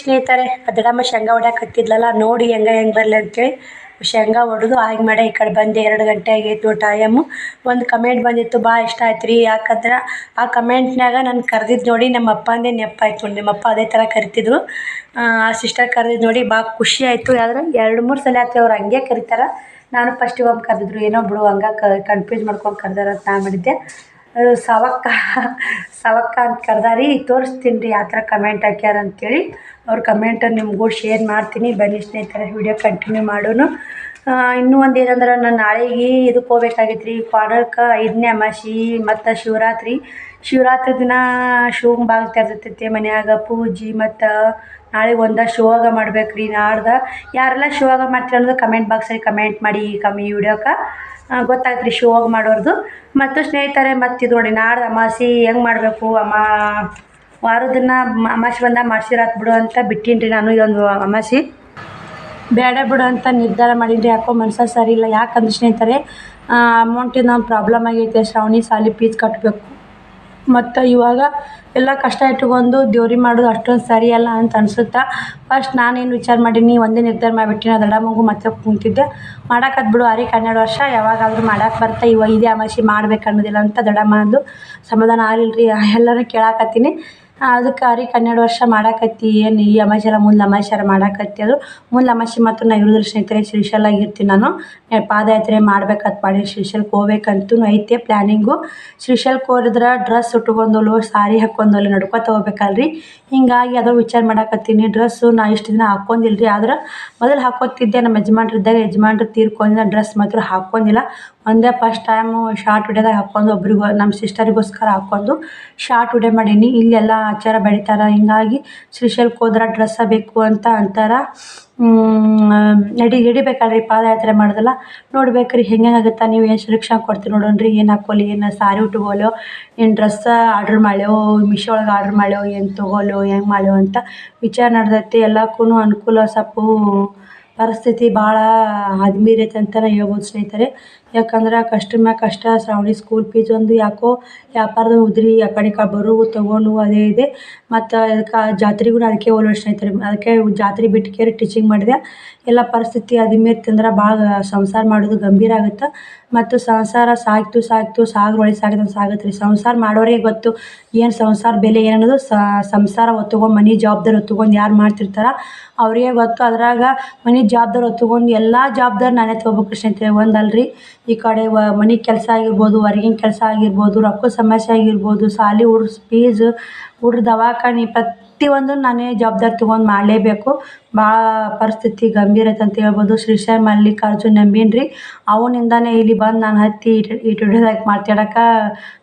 ಸ್ನೇಹಿತರೆ. ಅದಡಮ್ಮ ಶೇಂಗಾ ಹೊಡ್ಯಾಕೆ ಹತ್ತಿದ್ಲಲ್ಲ, ನೋಡಿ ಹೆಂಗೆ ಬರಲಿ ಅಂತೇಳಿ ಶೇಂಗಾ ಹೊಡೆದು ಆಗಿ ಮಾಡಿ ಈ ಕಡೆ ಬಂದೆ. 2 ಗಂಟೆ ಆಗೈತು ಟೈಮು. ಒಂದು ಕಮೆಂಟ್ ಬಂದಿತ್ತು, ಭಾಳ ಇಷ್ಟ ಆಯ್ತು ರೀ. ಯಾಕಂದ್ರೆ ಆ ಕಮೆಂಟ್ನಾಗ ನಾನು ಕರೆದಿದ್ದು ನೋಡಿ ನಮ್ಮ ಅಪ್ಪಂದೇ ನೆನಪಾಯ್ತು. ನಿಮ್ಮಪ್ಪ ಅದೇ ಥರ ಕರಿತಿದ್ರು. ಆ ಸಿಸ್ಟರ್ ಕರೆದಿದ್ದು ನೋಡಿ ಭಾಳ ಖುಷಿ ಆಯಿತು. ಯಾವ್ದ್ರೆ 2-3 ಸಲ ಆಯ್ತು ಅವ್ರು ಹಂಗೆ ಕರಿತಾರೆ. ನಾನು ಫಸ್ಟಿಗೆ ಒಮ್ಮೆ ಕರೆದಿದ್ರು, ಏನೋ ಬಿಡು ಹಂಗೆ ಕನ್ಫ್ಯೂಸ್ ಮಾಡ್ಕೊಂಡು ಕರೆದಾರ ಅಂತ ನಾನು ಮಾಡಿದ್ದೆ. ಸವಕ್ಕ ಅಂತ ಕರೆದಾರಿ. ತೋರಿಸ್ತೀನಿ ರೀ ಯಾವ ಥರ ಕಮೆಂಟ್ ಹಾಕ್ಯಾರ ಅಂತೇಳಿ. ಅವ್ರ ಕಮೆಂಟನ್ನು ನಿಮಗೂ ಶೇರ್ ಮಾಡ್ತೀನಿ. ಬನ್ನಿ ಸ್ನೇಹಿತರೆ, ವಿಡಿಯೋ ಕಂಟಿನ್ಯೂ ಮಾಡೋನು. ಇನ್ನೂ ಒಂದು ಏನಂದ್ರೆ ನಾನು ನಾಳೆಗೆ ಇದಕ್ಕೆ ಹೋಗ್ಬೇಕಾಗಿತ್ತು ರೀ ಕ್ವಾಡರ್ಕ್ಕೆ. 5ನೇ ಅಮಾವಾಸ್ಯೆ ಮತ್ತು ಶಿವರಾತ್ರಿ ದಿನ ಶಿವಂಗೆ ಬಾಗಿಲು ತೆರೆದಿರ್ತೈತಿ ಮನ್ಯಾಗ ಪೂಜೆ. ಮತ್ತು ನಾಳೆ ಶಿವಯೋಗ ಮಾಡ್ಬೇಕು ರೀ. ನಾಡ್ದು ಯಾರೆಲ್ಲ ಶಿವಯೋಗ ಮಾಡ್ತೀರ ಅನ್ನೋದು ಕಮೆಂಟ್ ಬಾಕ್ಸಲ್ಲಿ ಕಮೆಂಟ್ ಮಾಡಿ. ಈ ವಿಡಿಯೋಕ್ಕೆ ಗೊತ್ತಾಯ್ತು ರೀ ಶಿವಯೋಗ ಮಾಡೋರ್ದು. ಮತ್ತು ಸ್ನೇಹಿತರೆ, ಮತ್ತು ಇದು ನೋಡಿ ನಾಡ್ದು ಅಮಾವಾಸ್ಯೆ ಹೆಂಗೆ ಮಾಡಬೇಕು. ವಾರದನ್ನ ಅಮಾವಾಸ್ಯೆ ಬಂದಾಗ ಮಾಡ್ಸಿರಾತ್ ಬಿಡು ಅಂತ ಬಿಟ್ಟೀನಿ ರೀ ನಾನು. ಇದೊಂದು ಅಮಾವಾಸ್ಯೆ ಬೇಡ ಬಿಡು ಅಂತ ನಿರ್ಧಾರ ಮಾಡೀನಿ ರೀ. ಯಾಕೋ ಮನ್ಸ ಸರಿ ಇಲ್ಲ. ಯಾಕಂದ್ರೆ ಸ್ನೇಹಿತರೆ, ಅಮೌಂಟಿಂದ ನಮ್ಮ ಪ್ರಾಬ್ಲಮ್ ಆಗೈತೆ. ಶ್ರಾವಣಿ ಸಾಲಿ ಫೀಸ್ ಕಟ್ಟಬೇಕು. ಮತ್ತು ಇವಾಗ ಎಲ್ಲ ಕಷ್ಟ ಇಟ್ಕೊಂಡು ದೇವ್ರಿಗೆ ಮಾಡೋದು ಅಷ್ಟೊಂದು ಸರಿಯಲ್ಲ ಅಂತ ಅನಿಸುತ್ತೆ. ಫಸ್ಟ್ ನಾನೇನು ವಿಚಾರ ಮಾಡೀನಿ, ಒಂದೇ ನಿರ್ಧಾರ ಮಾಡಿಬಿಟ್ಟಿನಿ. ದಡ ಮಗು ಮತ್ತೆ ಕುಂತಿದ್ದೆ ಮಾಡೋಕತ್ ಬಿಡು 12 ವರ್ಷ ಯಾವಾಗಾದರೂ ಮಾಡೋಕೆ ಬರ್ತಾ. ಇದೇ ಅಮಾವಾಸ್ಯೆ ಮಾಡ್ಬೇಕು ಅನ್ನೋದಿಲ್ಲ ಅಂತ ದಡಮ್ಮ ಅಂದು ಸಮಾಧಾನ ಆಗಲಿಲ್ಲ ರೀ. ಎಲ್ಲರೂ ಕೇಳಾಕತ್ತೀನಿ. ಅದಕ್ಕೆ 12 ವರ್ಷ ಮಾಡಾಕತ್ತಿ ಏನು ಈ ಅಮಾವಾಸ್ಯೆಲ್ಲ ಮುಂದೆ ಅಮಾವಾಸ್ಯೆರ ಮಾಡಾಕತ್ತಿ. ಅದು ಮುಂದೆ ಅಮಾವಾಸ್ಯೆ ಮಾತ್ರ ನಾನು ಇರೋದಿಲ್ಲ ಸ್ನೇಹಿತರೆ. ಶ್ರೀಶೈಲಾಗಿರ್ತೀನಿ ನಾನು. ಪಾದಯಾತ್ರೆ ಮಾಡ್ಬೇಕಂತ ಮಾಡಿ ಶ್ರೀಶೈಲಕ್ಕೆ ಹೋಗ್ಬೇಕಂತೂ ಐತೆ ಪ್ಲ್ಯಾನಿಂಗು. ಶ್ರೀಶೈಲಕ್ಕೆ ಹೋದ್ರೆ ಡ್ರೆಸ್ ಉಟ್ಕೊಂಡೋಲು ಸಾರಿ ಹಾಕ್ಕೊಂಡೋಲು ನಡ್ಕೊತ ಹೋಗ್ಬೇಕಲ್ರಿ. ಹಿಂಗಾಗಿ ಅದೋ ವಿಚಾರ ಮಾಡಾಕತ್ತೀನಿ. ಡ್ರೆಸ್ಸು ನಾ ಇಷ್ಟು ದಿನ ಹಾಕ್ಕೊಂಡಿಲ್ಲ ರೀ. ಆದ್ರೆ ಮೊದಲು ಹಾಕ್ಕೊತಿದ್ದೆ. ನಮ್ಮ ಯಜಮಾನ್ರು ತೀರ್ಕೊಂಡಿದ್ದ ಡ್ರೆಸ್ ಮಾತ್ರ ಹಾಕ್ಕೊಂಡಿಲ್ಲ. ಒಂದೇ ಫಸ್ಟ್ ಟೈಮು ಶಾರ್ಟ್ ವಿಡಿಯೋದಾಗ ಹಾಕ್ಕೊಂಡು ಒಬ್ರಿಗೂ ನಮ್ಮ ಸಿಸ್ಟರಿಗೋಸ್ಕರ ಹಾಕ್ಕೊಂಡು ಶಾರ್ಟ್ ವಿಡಿಯೋ ಮಾಡೀನಿ. ಇಲ್ಲೆಲ್ಲ ಆಚಾರ ಬೆಳಿತಾರೆ. ಹಿಂಗಾಗಿ ಶ್ರೀಶೈಲಕ್ಕೆ ಹೋದ್ರೆ ಡ್ರೆಸ್ಸ ಬೇಕು ಅಂತ ಅಂತಾರೆ. ಹಿಡಿಬೇಕಲ್ರಿ ಪಾದಯಾತ್ರೆ ಮಾಡೋದಲ್ಲ. ನೋಡ್ಬೇಕು ರೀ ಹೆಂಗಾಗುತ್ತೆ. ನೀವು ಏನು ಸೆಲೆಕ್ಷನ್ ಕೊಡ್ತೀರಿ ನೋಡೋಣ್ರಿ. ಏನು ಹಾಕ್ಕೊಳ್ಳಿ, ಏನು ಸಾರಿ ಉಟ್ಕೊಳ್ಳೋ, ಏನು ಡ್ರೆಸ್ಸ ಆರ್ಡ್ರ್ ಮಾಡ್ಯೋ, ಮಿಶೋ ಒಳಗೆ ಆರ್ಡ್ರ್ ಮಾಡ್ಯೋ, ಏನು ತೊಗೊಳ್ಳೋ, ಹೆಂಗೆ ಮಾಡ್ಯೋ ಅಂತ ವಿಚಾರ ನಡೆದೈತಿ. ಎಲ್ಲಕ್ಕೂ ಅನುಕೂಲ ಸ್ವಲ್ಪ ಪರಿಸ್ಥಿತಿ ಭಾಳ ಆದ್ಮೀರೈತೆ ಅಂತಲೇ ಹೇಳ್ಬೋದು ಸ್ನೇಹಿತರೆ. ಯಾಕಂದ್ರೆ ಕಷ್ಟ ಮ್ಯಾಗ ಕಷ್ಟ ಶ್ರಾವಣಿ ಸ್ಕೂಲ್ ಫೀಸ್ ಒಂದು ಯಾಕೋ ವ್ಯಾಪಾರದ ಉದ್ರಿ ಆ ಕಡೆ ಬರು ತೊಗೊಂಡು ಅದೇ ಇದೆ ಮತ್ತು ಅದಕ್ಕೆ ಜಾತ್ರೆಗೂ ಅದಕ್ಕೆ ಹೋಗ್ಲೋ ಸ್ನೇಹಿತರೆ. ಅದಕ್ಕೆ ಜಾತ್ರೆ ಬಿಟ್ಟು ಕೇರಿ ಟೀಚಿಂಗ್ ಮಾಡಿದೆ. ಎಲ್ಲ ಪರಿಸ್ಥಿತಿ ಅದಿಮೇಲೆ ತಿಂದ್ರೆ ಭಾಳ ಸಂಸಾರ ಮಾಡೋದು ಗಂಭೀರ ಆಗುತ್ತೆ. ಮತ್ತು ಸಂಸಾರ ಸಾಗ್ತು ಸಾಗ್ರೊಳಗೆ ಸಾಗತ್ತೆ ರೀ. ಸಂಸಾರ ಮಾಡೋರಿಗೆ ಗೊತ್ತು ಏನು ಸಂಸಾರ ಬೆಲೆ ಏನನ್ನೋದು. ಸಂಸಾರ ಹೊತ್ಕೊಂಡು ಮನೆ ಜವಾಬ್ದಾರಿ ಹೊತ್ಕೊಂಡು ಯಾರು ಮಾಡ್ತಿರ್ತಾರೆ ಅವ್ರಿಗೆ ಗೊತ್ತು. ಅದ್ರಾಗ ಮನೆ ಜವಾಬ್ದಾರಿ ಹೊತ್ಕೊಂಡು ಎಲ್ಲ ಜವಾಬ್ದಾರಿ ನಾನೇ ತೊಗೋಬೇಕು ಸ್ನೇಹಿತರೆ. ಒಂದಲ್ರಿ ಈ ಕಡೆ ಮನೆ ಕೆಲಸ ಆಗಿರ್ಬೋದು, ಹೊರಗಿನ ಕೆಲಸ ಆಗಿರ್ಬೋದು, ರೊಕ್ಕದ ಸಮಸ್ಯೆ ಆಗಿರ್ಬೋದು, ಶಾಲೆ ಹುಡ್ರ ಫೀಸ್, ಹುಡ್ರ ದವಾಖಾನೆ ಪ್ರತಿಯೊಂದು ನಾನೇ ಜವಾಬ್ದಾರಿ ತೊಗೊಂಡು ಮಾಡಲೇಬೇಕು. ಭಾಳ ಪರಿಸ್ಥಿತಿ ಗಂಭೀರ ಐತೆ ಅಂತ ಹೇಳ್ಬೋದು. ಶ್ರೀಶೈಲ ಮಲ್ಲಿಕಾರ್ಜುನ ನಂಬೀನಿ ರೀ. ಅವನಿಂದಾನೇ ಇಲ್ಲಿ ಬಂದು ನಾನು ಹತ್ತಿ ಈ ವಿಡಿಯೋದಾಗ ಮಾತಾಡೋಕೆ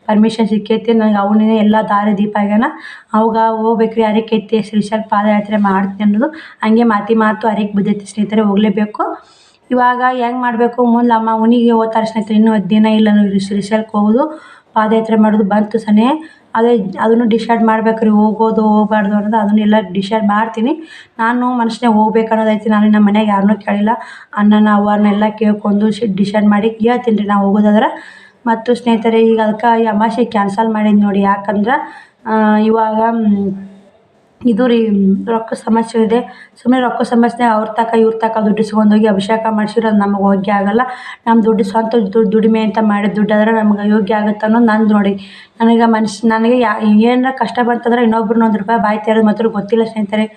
ಪರ್ಮಿಷನ್ ಸಿಕ್ಕೈತಿ ನನಗೆ. ಅವನೇ ಎಲ್ಲ ದಾರಿ ದೀಪ ಆಗ್ಯಾನ. ಅವಾಗ ಹೋಗ್ಬೇಕು ರೀ ಅರಿಕೆ ಐತಿ ಶ್ರೀಶೈಲ ಪಾದಯಾತ್ರೆ ಮಾಡ್ತೀನಿ ಅನ್ನೋದು ಹಂಗೆ ಮಾತು ಅರಿಕೆ ಬಿದ್ದೈತಿ ಸ್ನೇಹಿತರೆ. ಹೋಗಲೇಬೇಕು. ಇವಾಗ ಹೆಂಗೆ ಮಾಡಬೇಕು ಮುಂದೆ ಅಮ್ಮ ಅವನಿಗೆ ಹೋಗ್ತಾರೆ ಸ್ನೇಹಿತರೆ. ಇನ್ನೂ 10 ದಿನ ಇಲ್ಲ ಶ್ರೀಶೈಲಕ್ಕೆ ಹೋಗೋದು ಪಾದಯಾತ್ರೆ ಮಾಡೋದು ಬಂತು ಸನೇ. ಅದನ್ನು ಡಿಸೈಡ್ ಮಾಡ್ಬೇಕು ರೀ ಹೋಗೋದು ಹೋಗಬಾರ್ದು ಅನ್ನೋದು. ಅದನ್ನೆಲ್ಲ ಡಿಸೈಡ್ ಮಾಡ್ತೀನಿ. ನಾನು ಮನುಷ್ಯನಾಗ ಹೋಗ್ಬೇಕು ಅನ್ನೋದೈತಿ. ನಾನು ನಮ್ಮ ಮನ್ಯಾಗ ಯಾರನ್ನೂ ಕೇಳಿಲ್ಲ. ಅಣ್ಣನ ಅವ್ವನ್ನೆಲ್ಲ ಕೇಳ್ಕೊಂಡು ಡಿಸೈಡ್ ಮಾಡಿ ಹೇಳ್ತೀನಿ ರೀ ನಾವು ಹೋಗೋದಾದ್ರೆ. ಮತ್ತು ಸ್ನೇಹಿತರೆ ಈಗ ಅದಕ್ಕೆ ಈ ಅಮಾವಾಸ್ಯೆ ಕ್ಯಾನ್ಸಲ್ ಮಾಡೀನಿ ನೋಡಿ. ಯಾಕಂದ್ರೆ ಇವಾಗ ಇದು ರೀ ರೊಕ್ಕ ಸಮಸ್ಯೆ ಇದೆ. ಸುಮ್ಮನೆ ರೊಕ್ಕ ಸಮಸ್ಯೆ ಅವ್ರ ಇವ್ರ ದುಡ್ಡು ಇಸ್ಕೊಂಡೋಗಿ ಅಭಿಷೇಕ ಮಾಡಿಸಿದ್ರೆ ಅದು ನಮಗೆ ಯೋಗ್ಯ ಆಗೋಲ್ಲ. ನಮ್ಮ ದುಡ್ಡು ಸ್ವಂತ ದುಡಿಮೆ ಅಂತ ಮಾಡಿದ ದುಡ್ಡಾದ್ರೆ ನಮ್ಗೆ ಯೋಗ್ಯ ಆಗುತ್ತೆ ಅನ್ನೋದು ನಂದು ನೋಡಿ. ನನಗೆ ಏನಾರ ಕಷ್ಟ ಬಂತಂದ್ರೆ ಇನ್ನೊಬ್ರನ್ನ ₹1 ಬಾಯಿ ತೆರೆದು ಮಾತ್ರ ಗೊತ್ತಿಲ್ಲ ಸ್ನೇಹಿತರೆ.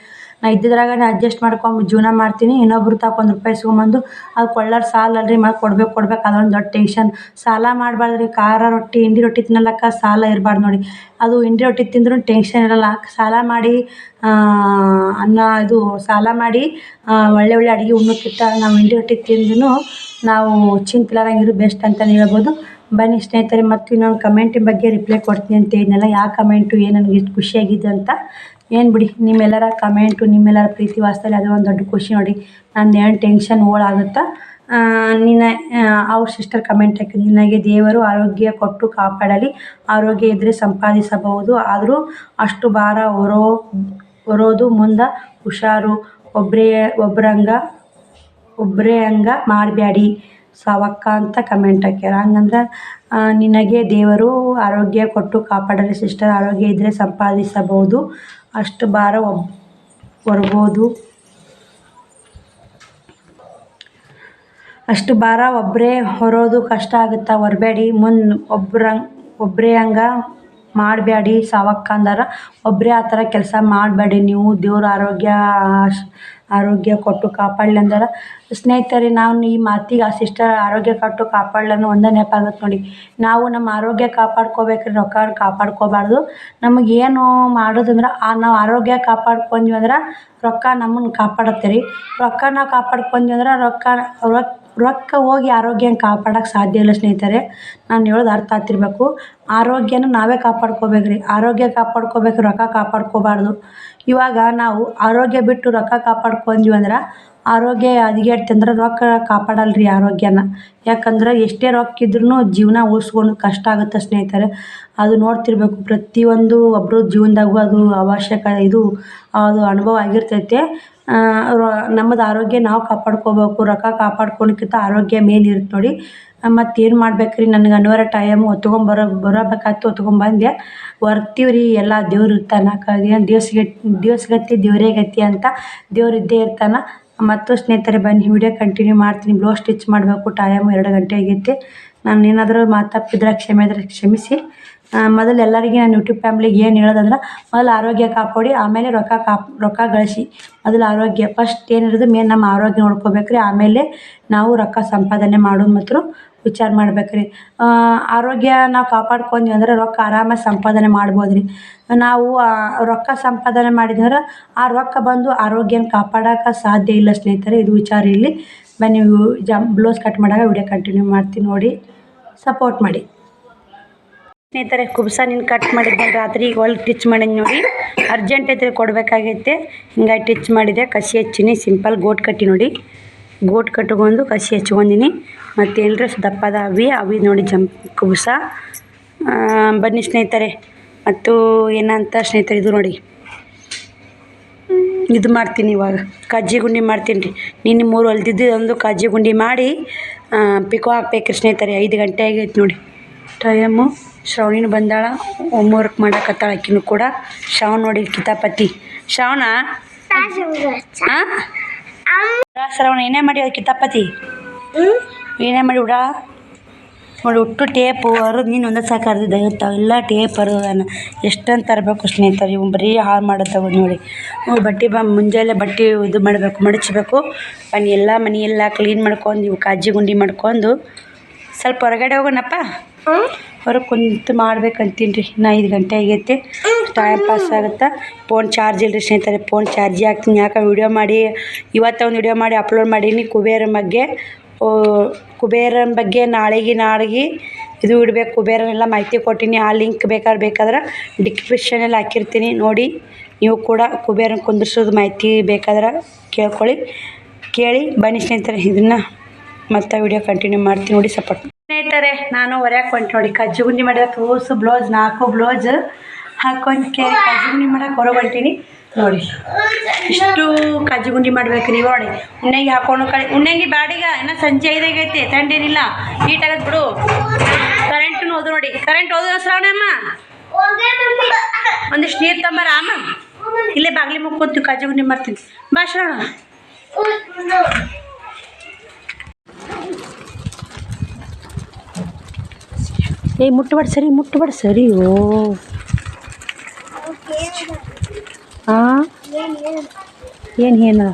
ನಾನು ಇದ್ದಿದ್ರಾಗ ಅಡ್ಜಸ್ಟ್ ಮಾಡ್ಕೊಂಡು ಜೀವನ ಮಾಡ್ತೀನಿ. ಇನ್ನೊಬ್ರು ₹1 ಇಸ್ಕೊಂಬಂದು ಅದು ಕೊಳ್ಳೋರು ಸಾಲ ಅಲ್ರಿ ಮತ್ತು ಕೊಡ್ಬೇಕು ಅದೊಂದು ದೊಡ್ಡ ಟೆನ್ಷನ್. ಸಾಲ ಮಾಡಬಾರ್ದು ರೀ. ಖಾರ ರೊಟ್ಟಿ ಇಂಡಿ ರೊಟ್ಟಿ ತಿನ್ನಲಕ್ಕ ಸಾಲ ಇರಬಾರ್ದು ನೋಡಿ. ಅದು ಇಂಡಿ ರೊಟ್ಟಿ ತಿಂದ್ರೂ ಟೆನ್ಷನ್ ಇರೋಲ್ಲ. ಸಾಲ ಮಾಡಿ ಸಾಲ ಮಾಡಿ ಒಳ್ಳೆ ಅಡುಗೆ ಉಣ್ಣೋಕ್ಕಿಂತ ನಾವು ಇಂಡಿ ರೊಟ್ಟಿ ತಿಂದ್ರೂ ನಾವು ಚಿಂತಿಲ್ಲಾರಂಗೆ ಇರೋದು ಬೆಸ್ಟ್ ಅಂತಲೇ ಹೇಳ್ಬೋದು. ಬನ್ನಿ ಸ್ನೇಹಿತರೆ, ಮತ್ತು ಇನ್ನೊಂದು ಕಮೆಂಟಿನ ಬಗ್ಗೆ ರಿಪ್ಲೈ ಕೊಡ್ತೀನಿ ಅಂತ ಹೇಳಿದ್ನಲ್ಲ. ಯಾವ ಕಮೆಂಟು ಏನು ನನಗೆ ಇಷ್ಟು ಖುಷಿಯಾಗಿದೆ ಅಂತ ಏನು ಬಿಡಿ. ನಿಮ್ಮೆಲ್ಲರ ಕಮೆಂಟು ನಿಮ್ಮೆಲ್ಲರ ಪ್ರೀತಿ ವಾತ್ಸಲ್ಯ ಅದು ಒಂದು ದೊಡ್ಡ ಖುಷಿ ನೋಡಿ. ನಂದು ಏನು ಟೆನ್ಷನ್ ಹೋಳಾಗುತ್ತೆ. ಅವ್ರ ಸಿಸ್ಟರ್ ಕಮೆಂಟ್ ಹಾಕಿ, ನಿನಗೆ ದೇವರು ಆರೋಗ್ಯ ಕೊಟ್ಟು ಕಾಪಾಡಲಿ. ಆರೋಗ್ಯ ಇದ್ದರೆ ಸಂಪಾದಿಸಬಹುದು, ಆದರೂ ಅಷ್ಟು ಭಾರ ಹೊರೋದು ಮುಂದೆ ಹುಷಾರು. ಒಬ್ಬರೇ ಹಂಗೆ ಮಾಡಬೇಡಿ ಸಾವಕ್ಕ ಅಂತ ಕಮೆಂಟ್ ಹಾಕ್ಯಾರ. ಹಂಗಂದ್ರೆ ನಿನಗೆ ದೇವರು ಆರೋಗ್ಯ ಕೊಟ್ಟು ಕಾಪಾಡಲಿ ಸಿಸ್ಟರ್. ಆರೋಗ್ಯ ಇದ್ದರೆ ಸಂಪಾದಿಸಬಹುದು, ಅಷ್ಟು ಭಾರ ಒಬ್ಬರೇ ಹೊರೋದು ಕಷ್ಟ ಆಗುತ್ತೆ. ಹೊರಬೇಡಿ ಒಬ್ಬರೇ ಹಂಗೆ ಮಾಡಬೇಡಿ ಸಾವಕ್ಕ ಅಂದಾರ. ಒಬ್ಬರೇ ಆ ಥರ ಕೆಲಸ ಮಾಡಬೇಡಿ ನೀವು. ದೇವ್ರ ಆರೋಗ್ಯ ಕೊಟ್ಟು ಕಾಪಾಡಲಿ ಅಂದಾರ ಸ್ನೇಹಿತರೆ. ನಾವು ಈ ಮಾತಿಗೆ ಆ ಸಿಸ್ಟರ್ ಆರೋಗ್ಯ ಕೊಟ್ಟು ಕಾಪಾಡಲಿ ಅನ್ನೋ ಒಂದೇ ನೆನಪಾಗುತ್ತೆ ನೋಡಿ. ನಾವು ನಮ್ಮ ಆರೋಗ್ಯ ಕಾಪಾಡ್ಕೋಬೇಕ್ರಿ, ರೊಕ್ಕ ಕಾಪಾಡ್ಕೋಬಾರ್ದು. ನಮಗೇನು ಮಾಡೋದಂದ್ರೆ ನಾವು ಆರೋಗ್ಯ ಕಾಪಾಡ್ಕೊಂಡ್ವಿ ಅಂದ್ರೆ ರೊಕ್ಕ ನಮ್ಮನ್ನು ಕಾಪಾಡುತ್ತೆ ರೀ. ರೊಕ್ಕ ನಾವು ಕಾಪಾಡ್ಕೊಂಡ್ವಿ ಅಂದ್ರೆ ರೊಕ್ಕ ಹೋಗಿ ಆರೋಗ್ಯನ ಕಾಪಾಡೋಕ್ಕೆ ಸಾಧ್ಯ ಇಲ್ಲ ಸ್ನೇಹಿತರೆ. ನಾನು ಹೇಳೋದು ಅರ್ಥ ಆಗ್ತಿರ್ಬೇಕು. ಆರೋಗ್ಯನ ನಾವೇ ಕಾಪಾಡ್ಕೋಬೇಕು ರೀ. ಆರೋಗ್ಯ ಕಾಪಾಡ್ಕೋಬೇಕು, ರೊಕ್ಕ ಕಾಪಾಡ್ಕೋಬಾರ್ದು. ಇವಾಗ ನಾವು ಆರೋಗ್ಯ ಬಿಟ್ಟು ರೊಕ್ಕ ಕಾಪಾಡ್ಕೊಂಡ್ವಿ ಅಂದ್ರೆ ಆರೋಗ್ಯ ಹದಗೆಡ್ತಂದ್ರೆ ರೊಕ್ಕ ಕಾಪಾಡಲ್ರಿ ಆರೋಗ್ಯನ. ಯಾಕಂದ್ರೆ ಎಷ್ಟೇ ರೊಕ್ಕ ಇದ್ರೂ ಜೀವನ ಉಳಿಸ್ಕೊಂಡು ಕಷ್ಟ ಆಗುತ್ತೆ ಸ್ನೇಹಿತರೆ. ಅದು ನೋಡ್ತಿರ್ಬೇಕು ಪ್ರತಿಯೊಂದು ಒಬ್ಬರು ಜೀವನದಾಗೂ ಅದು ಅವಶ್ಯಕ. ಅದು ಅನುಭವ ಆಗಿರ್ತೈತೆ. ನಮ್ಮದು ಆರೋಗ್ಯ ನಾವು ಕಾಪಾಡ್ಕೋಬೇಕು. ರೊಕ್ಕ ಕಾಪಾಡ್ಕೊಳಕ್ಕಿಂತ ಆರೋಗ್ಯ ಮೇನ್ ಇರುತ್ತೆ ನೋಡಿ. ಮತ್ತೇನು ಮಾಡ್ಬೇಕ್ರಿ, ನನಗೆ ಅನಿವಾರ್ಯ ಟೈಮು ಬರಬೇಕಾಯ್ತು, ಹೊತ್ಕೊಂಡ್ಬಂದೆ. ಬರ್ತೀವಿ ರೀ. ಎಲ್ಲ ದೇವ್ರು ಇರ್ತಾನೆ. ದಿವಸಗತಿ ದೇವರೇ ಗತಿ ಅಂತ ದೇವ್ರು ಇದ್ದೇ ಇರ್ತಾನೆ. ಮತ್ತು ಸ್ನೇಹಿತರೆ ಬನ್ನಿ ವಿಡಿಯೋ ಕಂಟಿನ್ಯೂ ಮಾಡ್ತೀನಿ. ಬ್ಲೌಸ್ ಸ್ಟಿಚ್ ಮಾಡಬೇಕು. ಟೈಮು 2 ಗಂಟೆ ಆಗೈತೆ. ನಾನು ಏನಾದರೂ ತಪ್ಪಿದ್ರೆ ಕ್ಷಮಿಸಿ. ಮೊದಲು ಎಲ್ಲರಿಗೆ ನಾನು ಯೂಟ್ಯೂಬ್ ಫ್ಯಾಮ್ಲಿಗೆ ಏನು ಹೇಳೋದಂದ್ರೆ, ಮೊದಲು ಆರೋಗ್ಯ ಕಾಪಾಡಿ, ಆಮೇಲೆ ರೊಕ್ಕ ಗಳಿಸಿ. ಮೊದಲು ಆರೋಗ್ಯ ಫಸ್ಟ್ ಏನಿರೋದು ಮೇನ್ ನಮ್ಮ ಆರೋಗ್ಯ ನೋಡ್ಕೋಬೇಕ್ರಿ. ಆಮೇಲೆ ನಾವು ರೊಕ್ಕ ಸಂಪಾದನೆ ಮಾಡೋದು ಮಾತ್ರ ವಿಚಾರ ಮಾಡ್ಬೇಕ್ರಿ. ಆರೋಗ್ಯ ನಾವು ಕಾಪಾಡ್ಕೊಂಡ್ವಿ ಅಂದ್ರೆ ರೊಕ್ಕ ಆರಾಮಾಗಿ ಸಂಪಾದನೆ ಮಾಡ್ಬೋದು ರೀ. ನಾವು ರೊಕ್ಕ ಸಂಪಾದನೆ ಮಾಡಿದ್ರೆ ಆ ರೊಕ್ಕ ಬಂದು ಆರೋಗ್ಯನ ಕಾಪಾಡೋಕೆ ಸಾಧ್ಯ ಇಲ್ಲ ಸ್ನೇಹಿತರೆ. ಇದು ವಿಚಾರ ಇಲ್ಲಿ. ಬನ್ನಿ ಬ್ಲೌಸ್ ಕಟ್ ಮಾಡಾಗ ವಿಡಿಯೋ ಕಂಟಿನ್ಯೂ ಮಾಡ್ತೀನಿ ನೋಡಿ, ಸಪೋರ್ಟ್ ಮಾಡಿ ಸ್ನೇಹಿತರೆ. ಕುಬ್ಸ ಕಟ್ ಮಾಡಿದ್ದೆ ರಾತ್ರಿ ಹೊಲ್ಗೆ ಟಿಚ್ ಮಾಡೀನಿ ನೋಡಿ. ಅರ್ಜೆಂಟ್ ಐತೆ ಕೊಡಬೇಕಾಗೈತೆ. ಹಿಂಗಾಗಿ ಟಿಚ್ ಮಾಡಿದೆ. ಕಸಿ ಹಚ್ಚಿನಿ. ಸಿಂಪಲ್ ಗೋಟ್ ಕಟ್ಟಿ ನೋಡಿ. ಗೋಟ್ ಕಟ್ಕೊಂಡು ಕಸಿ ಹಚ್ಕೊಂಡಿನಿ. ಮತ್ತೇನರ ದಪ್ಪದ ಅವಿ ನೋಡಿ ಕುಬ್ಸ. ಬನ್ನಿ ಸ್ನೇಹಿತರೆ. ಮತ್ತು ಏನಂತ ಸ್ನೇಹಿತರೆ, ಇದು ನೋಡಿ, ಇದು ಮಾಡ್ತೀನಿ ಇವಾಗ. ಕಜ್ಜಿ ಗುಂಡಿ ಮಾಡ್ತೀನಿ ರೀ. ನಿನ್ನೆ 3 ಹೊಲ್ದಿದ್ದು ಒಂದು ಕಜ್ಜಿ ಗುಂಡಿ ಮಾಡಿ ಪಿಕೋ ಹಾಕ್ಬೇಕು ಸ್ನೇಹಿತರೆ. 5 ಗಂಟೆ ಆಗೈತೆ ನೋಡಿ ಟೈಮು. ಶ್ರವಣಿನೂ ಬಂದಾಳ, ಹೋಮ್ವರ್ಕ್ ಮಾಡಕತ್ತಾಳ ಆಕಿನೂ ಕೂಡ. ಶ್ರವಣ ನೋಡಿ ಕಿತಾಪತಿ. ಶ್ರವಣ ಶ್ರವಣ ಏನೇ ಮಾಡಿ ಅದು ಕಿತಾಪತಿ ಏನೇ ಮಾಡಿ ಉಡಾ ನೋಡಿ. ಒಟ್ಟು ಟೇಪು ಅರೋದು ನೀನು ಒಂದೇ ಸಾಕು ಅರ್ದಿದ್ದಾಗಿರ್ತಾವೆಲ್ಲ ಟೇಪ್ ಅರೋದನ್ನ ಎಷ್ಟಂತ ತರಬೇಕು ಸ್ನೇಹಿತರೆ. ಇವು ಬರೀ ಹಾಳು ಮಾಡೋದು ನೋಡಿ. ಬಟ್ಟೆ ಮುಂಜಾನೆ ಬಟ್ಟೆ ಇದು ಮಾಡಬೇಕು, ಮಡಚಬೇಕು. ಮನೆ ಎಲ್ಲ ಕ್ಲೀನ್ ಮಾಡ್ಕೊಂಡು ಇವು ಕಾಜಿ ಗುಂಡಿ ಮಾಡ್ಕೊಂಡು ಸ್ವಲ್ಪ ಹೊರಗಡೆ ಹೋಗೋಣಪ್ಪ. ಹೊರಗೆ ಕುಂತು ಮಾಡ್ಬೇಕಂತೀನಿ ರೀ. ಇನ್ನು 5 ಗಂಟೆ ಆಗೈತೆ, ಟೈಮ್ ಪಾಸ್ ಆಗುತ್ತೆ. ಫೋನ್ ಚಾರ್ಜ್ ಇಲ್ಲರಿ ಸ್ನೇಹಿತರೆ. ಫೋನ್ ಚಾರ್ಜಿ ಹಾಕ್ತೀನಿ. ಯಾಕೆ ವೀಡಿಯೋ ಮಾಡಿ ಇವತ್ತು ಒಂದು ವೀಡಿಯೋ ಮಾಡಿ ಅಪ್ಲೋಡ್ ಮಾಡೀನಿ ಕುಬೇರನ ಬಗ್ಗೆ. ನಾಳೆಗೆ ಇದು ಇಡಬೇಕು. ಕುಬೇರನೆಲ್ಲ ಮಾಹಿತಿ ಕೊಟ್ಟೀನಿ. ಆ ಲಿಂಕ್ ಬೇಕಾದ್ರೆ ಡಿಸ್ಕ್ರಿಪ್ಷನಲ್ಲಿ ಹಾಕಿರ್ತೀನಿ ನೋಡಿ. ನೀವು ಕೂಡ ಕುಬೇರನ ಕುಂದಿರ್ಸೋದು ಮಾಹಿತಿ ಬೇಕಾದ್ರೆ ಕೇಳಿ ಬನ್ನಿ ಸ್ನೇಹಿತರೆ. ಇದನ್ನು ಮತ್ತೆ ವಿಡಿಯೋ ಕಂಟಿನ್ಯೂ ಮಾಡ್ತೀನಿ ನೋಡಿ. ಸಪೋರ್ಟ್ ಸ್ನೇಹಿತರೆ. ನಾನು ಹೊರ್ಯಾಕೆ ಹೊಂಟು ನೋಡಿ. ಕಜ್ಜಿ ಗುಂಡಿ ಮಾಡಿದ ಕೂಸು ಬ್ಲೌಸ್ 4 ಬ್ಲೌಸ್ ಹಾಕೊಂಡು ಕಜ್ಜಿ ಗುಂಡಿ ಮಾಡಕ್ಕೆ ಹೊರಗೆ ಹೊಂಟೀನಿ ನೋಡಿ. ಇಷ್ಟು ಕಜ್ಜಿ ಗುಂಡಿ ಮಾಡ್ಬೇಕು ರೀ ನೋಡಿ. ಉಣ್ಣೆಗೆ ಹಾಕೊಂಡು ಉಣ್ಣೆಗೆ ಬ್ಯಾಡಿಗ ಇನ್ನೂ ಸಂಜೆ 5 ಆಗೈತಿ. ತಂಡೇನಿಲ್ಲ, ಹೀಟ್ ಆಗತ್ತೆ ಬಿಡು. ಕರೆಂಟ್ನು ಹೋದು ನೋಡಿ. ಕರೆಂಟ್ ಹೋದ ಶ್ರಾವಣಮ್ಮ ಒಂದಿಷ್ಟು ನೀರು ತಂಬಾರ ಅಮ್ಮ. ಇಲ್ಲೇ ಬಾಗಿಲಿ ಮುಕ್ಕೊಂತೀವಿ, ಕಜ್ಜಿ ಗುಂಡಿ ಮಾಡ್ತೀನಿ ಬಾ ಶ್ರಾವಣ. ಮುಟ್ಟಬೇಡ ಸರಿ. ಓ ಹಾಂ ಏನು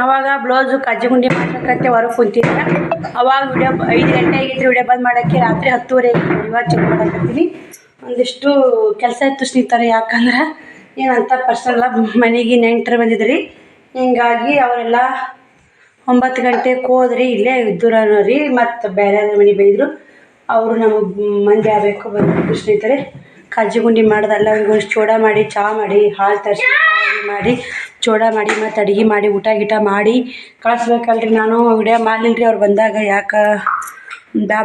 ಅವಾಗ ಬ್ಲೌಸು ಕಜ್ಜಿ ಗುಂಡಿ ಮಾಡ್ಬೇಕಂತೆ ಹೊರಗೆ ಕುಂತಿದ್ದೆ. ಅವಾಗ 5 ಗಂಟೆ ಆಗಿತ್ತು ವಿಡಿಯೋ ಬಂದ್ ಮಾಡೋಕ್ಕೆ. ರಾತ್ರಿ 10:30 ಆಗಿತ್ತು. ಇವಾಗ ಚೆಕ್ ಮಾಡಕತ್ತೀನಿ. ಒಂದಿಷ್ಟು ಕೆಲಸ ಇತ್ತು ಸ್ನೇಹಿತರೆ. ಯಾಕಂದ್ರೆ ಏನಂತ ಪರ್ಸನಲ್ಲ ಮನೆಗೆ ನೆಂಟರು ಬಂದಿದ್ರಿ. ಹಿಂಗಾಗಿ ಅವರೆಲ್ಲ 9 ಗಂಟೆಗೆ ಹೋದ್ರಿ. ಇಲ್ಲೇ ಇದ್ದೂರ ರೀ. ಮತ್ತು ಬೇರೆ ಮನೆ ಬೈದರು. ಅವರು ನಮಗೆ ಮಂದಿ ಆಗಬೇಕು ಬಂದಿದ್ರು ಸ್ನೇಹಿತರೆ. ಕಜ್ಜಿ ಗುಂಡಿ ಮಾಡ್ದಲ್ಲ ಅವ್ರಿಗೆ ಚೂಡ ಮಾಡಿ, ಚಹಾ ಮಾಡಿ, ಹಾಲು ತರಿಸಿ ಮಾಡಿ, ಚೂಡ ಮಾಡಿ, ಮತ್ತು ಅಡುಗೆ ಮಾಡಿ, ಊಟ ಮಾಡಿ ಕಳಿಸ್ಬೇಕಲ್ರಿ. ನಾನು ವಿಡಿಯೋ ಮಾಡಲಿಲ್ಲ ರೀ ಅವ್ರು ಬಂದಾಗ. ಯಾಕೆ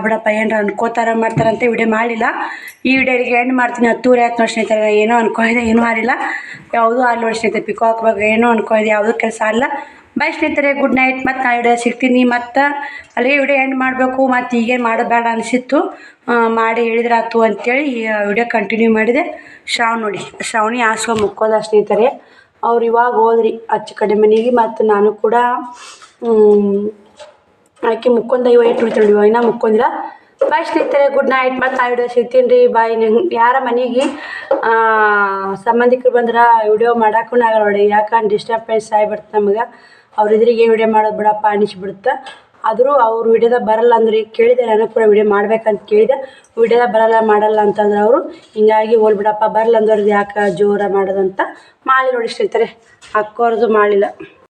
ಬಿಡಪ್ಪ ಏನಾರ ಅನ್ಕೋತಾರ ಮಾಡ್ತಾರಂತೆ ವಿಡಿಯೋ ಮಾಡಲಿಲ್ಲ. ಈ ವಿಡಿಯೋಗೆ ಎಂಡ್ ಮಾಡ್ತೀನಿ. 10:30 ಆಯ್ತು ನೋಡಿ ಸ್ನೇಹಿತರೆ. ಏನೋ ಅನ್ಕೊಂಡಿದ್ದೆ, ಏನೂ ಆಗಿಲ್ಲ. ಯಾವುದೂ ಆಗಲಿ ನೋಡಿ ಸ್ನೇಹಿತರೆ. ಪಿಕೋ ಹಾಕ್ಬೇಕು ಏನೋ ಅನ್ಕೊಂಡಿದ್ದೆ, ಯಾವುದೂ ಕೆಲಸ ಆಗಿಲ್ಲ. ಬಾಯ್ ಸ್ನೇಹಿತರೆ, ಗುಡ್ ನೈಟ್. ಮತ್ತು ನಾ ವಿಡಿಯೋ ಸಿಗ್ತೀನಿ. ಮತ್ತು ಅಲ್ಲಿಗೆ ವಿಡಿಯೋ ಎಂಡ್ ಮಾಡಬೇಕು. ಮತ್ತು ಈಗೇನು ಮಾಡೋದು ಬೇಡ ಅನಿಸಿತ್ತು, ಮಾಡಿ ಹೇಳಿದ್ರಾತು ಅಂಥೇಳಿ ವಿಡಿಯೋ ಕಂಟಿನ್ಯೂ ಮಾಡಿದೆ. ಶ್ರಾವಣಿ ಆಸ್ಕೊ ಮುಕ್ಕೋದ ಸ್ನೇಹಿತರೆ. ಅವ್ರು ಇವಾಗ ಹೋದ್ರಿ ಆಚೆ ಕಡೆ ಮನೆಗೆ. ಮತ್ತು ನಾನು ಕೂಡ ಆಕೆ ಮುಕ್ಕೊಂಡ ಇವಾಗ ನೋಡಿ. ಇವಾಗ ಇನ್ನೂ ಮುಕ್ಕೊಂಡಿಲ್ಲ. ಬಾಯ್ ಸ್ನೇಹಿತರೆ, ಗುಡ್ ನೈಟ್. ಮತ್ತು ನಾ ವಿಡಿಯೋ ಸಿಗ್ತೀನಿ ರೀ. ಬಾಯ್. ಯಾರ ಮನೆಗೆ ಸಂಬಂಧಿಕರು ಬಂದ್ರೆ ವಿಡಿಯೋ ಮಾಡೋಕ್ಕೂ ಆಗಲ್ಲ ನೋಡಿ. ಯಾಕಂದ್ರೆ ಡಿಸ್ಟರ್ಬೆನ್ಸ್ ಆಗಿಬಿಡ್ತು ನಮಗೆ. ಅವ್ರಿದ್ರಿಗೆ ವಿಡಿಯೋ ಮಾಡೋದು ಬಿಡಪ್ಪ ಅನಿಸ್ಬಿಡುತ್ತೆ. ಆದರೂ ಅವ್ರು ವಿಡಿಯೋದಾಗ ಬರಲ್ಲ ಅಂದ್ರೆ ಕೇಳಿದೆ. ನಾನು ಕೂಡ ವಿಡಿಯೋ ಮಾಡ್ಬೇಕಂತ ಕೇಳಿದೆ. ವಿಡಿಯೋದಾಗ ಮಾಡಲ್ಲ ಅಂತಂದ್ರೆ ಅವರು. ಹಿಂಗಾಗಿ ಬಿಡಪ್ಪ ಬರಲ್ಲ ಅಂದವ್ರದ್ದು ಯಾಕೆ ಜೋರ ಮಾಡೋದಂತ ಮಾಡಿ ನೋಡಿ ಸ್ನೇಹಿತರೆ. ಅಕ್ಕೋರ್ದು ಮಾಡಲಿಲ್ಲ.